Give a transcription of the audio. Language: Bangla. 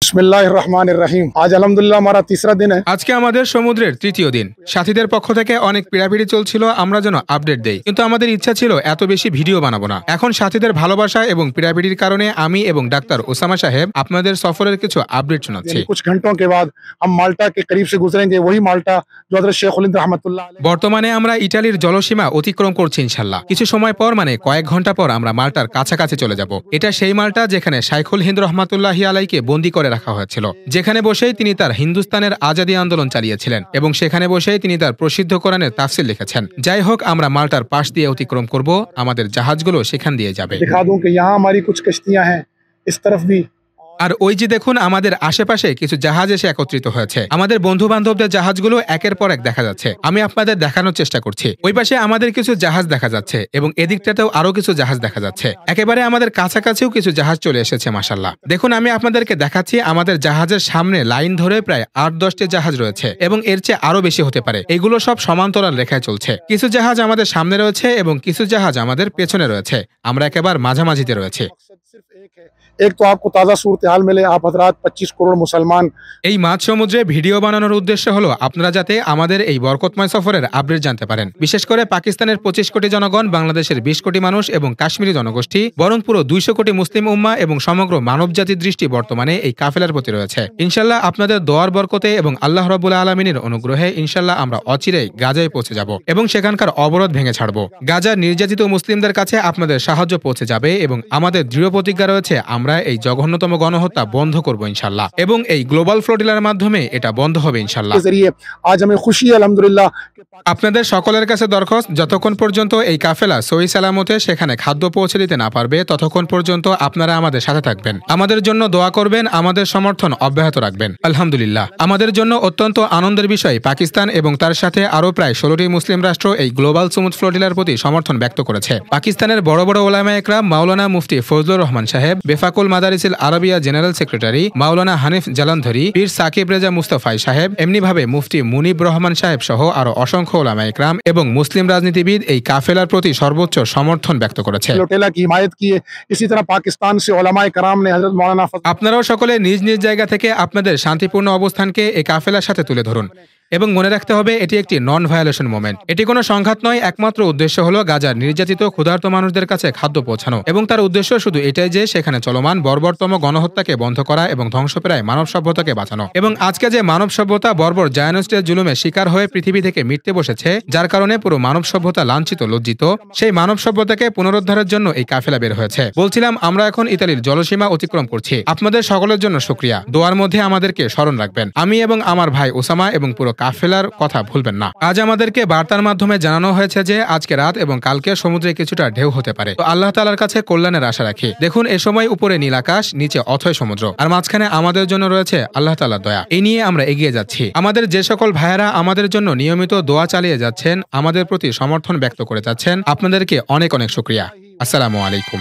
बिस्मिल्लाहिर्रहमानिर्रहीम। आज अल्हम्दुलिल्लाह हमारा तीसरा दिन है। আজকে আমাদের সমুদ্রের তৃতীয় দিন। সাথীদের পক্ষ থেকে অনেক পিড়াপিড়ি চলছিল আমরা যেন আপডেট দেই, কিন্তু আমাদের ইচ্ছা ছিল এত বেশি ভিডিও বানাবো না। এখন সাথীদের ভালোবাসা এবং পিড়াপিড়ির কারণে আমি এবং ডাক্তার ওসামা সাহেব আপনাদের সফরের কিছু আপডেট শোনাচ্ছি। कुछ घंटों के बाद हम माल्टा के करीब से गुजरेंगे, वही माल्टा जो हज़रत शेख खुलिद रहमतुल्लाह अलैह। বর্তমানে আমরা ইটালির জলসীমা অতিক্রম করছি ইনশাল্লাহ। কিছু সময় পর মানে কয়েক ঘন্টা পর আমরা মাল্টার কাছাকাছি চলে যাব। এটা সেই মাল্টা যেখানে শাইখুল হিন্দ রহমাতুল্লাহি আলাইকে বন্দী করে রাখা হয়েছিল, যেখানে বসেই তিনি তার হিন্দুস্তানের আজাদী আন্দোলন চালিয়েছিলেন এবং সেখানে বসেই তিনি তার প্রসিদ্ধ কোরআনের তাফসির লিখেছেন। যাই হোক, আমরা মাল্টার পাশ দিয়ে অতিক্রম করব, আমাদের জাহাজগুলো সেখান দিয়ে যাবে। दिखा दूं कि यहाँ हमारी कुछ कश्तियां हैं, इस तरफ भी। আর ওই যে দেখুন, আমাদের আশেপাশে কিছু জাহাজ এসে একত্রিত হয়েছে। আমাদের বন্ধু বান্ধবদের জাহাজগুলো একের পর এক দেখা যাচ্ছে। আমি আপনাদের দেখানোর চেষ্টা করছি। ওই পাশে আমাদের কিছু জাহাজ দেখা যাচ্ছে এবং এদিকটাতেও আরো কিছু জাহাজ দেখা যাচ্ছে। একেবারে আমাদের কাছাকাছিও কিছু জাহাজ চলে এসেছে মাশাআল্লাহ। দেখুন, আমি আপনাদেরকে দেখাচ্ছি আমাদের জাহাজের সামনে লাইন ধরে প্রায় ৮-১০টি জাহাজ রয়েছে এবং এর চেয়ে আরো বেশি হতে পারে। এগুলো সব সমান্তরাল রেখায় চলছে। কিছু জাহাজ আমাদের সামনে রয়েছে এবং কিছু জাহাজ আমাদের পেছনে রয়েছে। আমরা একেবারে মাঝামাঝিতে রয়েছে। एक तो आपको ताज़ा सूरत हाल मिले, आप हजरात 25 करोड़ मुसलमान। এই মাঝ সমুদ্রে ভিডিও বানানোর উদ্দেশ্য হলো আপনারা যাতে আমাদের এই বরকতময় সফরের আপডেট জানতে পারেন। বিশেষ করে পাকিস্তানের 25 কোটি জনগণ, বাংলাদেশের 20 কোটি মানুষ এবং কাশ্মীরি জনগোষ্ঠী, বরং পুরো 200 কোটি মুসলিম উম্মাহ এবং সমগ্র মানবজাতির দৃষ্টি বর্তমানে এই কাফেলার প্রতি রয়েছে। ইনশাল্লাহ আপনাদের দোয়ার বরকতে এবং আল্লাহ রাব্বুল আলামিনের অনুগ্রহে ইনশাল্লাহ আমরা অচিরেই গাজায় পৌঁছে যাব এবং সেখানকার অবরোধ ভেঙে ছাড়ব। গাজার নির্যাতিত মুসলিমদের কাছে আপনাদের সাহায্য পৌঁছে যাবে এবং আমাদের দৃঢ় প্রতিজ্ঞা রয়েছে আমরা এই জঘন্যতম গণহত্যা বন্ধ করব ইনশাল্লাহ, এবং এই গ্লোবাল ফ্লোটিলার মাধ্যমে এটা বন্ধ হবে ইনশাল্লাহ। आज हमें खुशी है अल्हम्दुलिल्लाह। আপনাদের সকলের কাছে দরখাস্ত, যতক্ষণ পর্যন্ত এই কাফেলা সহি সালামতে সেখানে খাদ্য পৌঁছে দিতে না পারবে ততক্ষণ পর্যন্ত আপনারা আমাদের সাথে থাকবেন, আমাদের জন্য দোয়া করবেন, আমাদের সমর্থন অব্যাহত রাখবেন। আলহামদুলিল্লাহ, আমাদের জন্য অত্যন্ত আনন্দের বিষয় পাকিস্তান এবং তার সাথে আরো প্রায় 16টি মুসলিম রাষ্ট্র এই গ্লোবাল সুমুদ ফ্লোটিলার প্রতি সমর্থন ব্যক্ত করেছে। পাকিস্তানের বড় বড় ওলামায়ে একরাম মাওলানা মুফতি ফজলুর রহমান সাহেব, বেফাকুল মাদারিসিল আরবিয়া জেনারেল সেক্রেটারি মাওলানা হানিফ জালান্ধরি, পীর সাকিব রেজা মুস্তাফাই সাহেব, এমনিভাবে মুফতি মুনিব রহমান সাহেব সহ আরো অসংখ্য ওলামায়ে একরাম এবং মুসলিম রাজনীতিবিদ এই কাফেলার প্রতি সর্বোচ্চ সমর্থন ব্যক্ত করেছে। আপনারাও সকলে নিজ নিজ জায়গা থেকে আপনাদের শান্তিপূর্ণ অবস্থানকে এই কাফেলার সাথে তুলে ধরুন এবং মনে রাখতে হবে এটি একটি নন ভায়োলেশন মোমেন্ট। এটি কোনো সংঘাত নয়। একমাত্র উদ্দেশ্য হলো গাজার নির্যাতিত ক্ষুধার্ত মানুষদের কাছে খাদ্য পৌঁছানো এবং তার উদ্দেশ্য শুধু এটাই যে সেখানে চলমান বর্বরতম গণহত্যাকে বন্ধ করা এবং ধ্বংসপ্রায় মানব সভ্যতাকে বাঁচানো। এবং আজকে যে মানব সভ্যতা বর্বর জায়নস্টের জুলুমে শিকার হয়ে পৃথিবী থেকে মিটতে বসেছে, যার কারণে পুরো মানব সভ্যতা লাঞ্ছিত লজ্জিত, সেই মানব সভ্যতাকে পুনরুদ্ধারের জন্য এই কাফেলা বের হয়েছে। বলছিলাম আমরা এখন ইতালির জলসীমা অতিক্রম করছি। আপনাদের সকলের জন্য শুকরিয়া। দোয়ার মধ্যে আমাদেরকে স্মরণ রাখবেন। আমি এবং আমার ভাই ওসামা এবং পুরো কাফেলার কথা ভুলবেন না। আজ আমাদেরকে বার্তার মাধ্যমে জানানো হয়েছে যে আজকে রাত এবং কালকে সমুদ্রে কিছুটা ঢেউ হতে পারে। তো আল্লাহ তাআলার কাছে কল্যাণের আশা রাখি। দেখুন, এ সময় উপরে নীল আকাশ, নিচে অথয় সমুদ্র, আর মাঝখানে আমাদের জন্য রয়েছে আল্লাহ তাআলার দয়া। এই নিয়ে আমরা এগিয়ে যাচ্ছি। আমাদের যে সকল ভাইয়েরা আমাদের জন্য নিয়মিত দোয়া চালিয়ে যাচ্ছেন, আমাদের প্রতি সমর্থন ব্যক্ত করে যাচ্ছেন, আপনাদেরকে অনেক অনেক শুকরিয়া। আসসালামু আলাইকুম।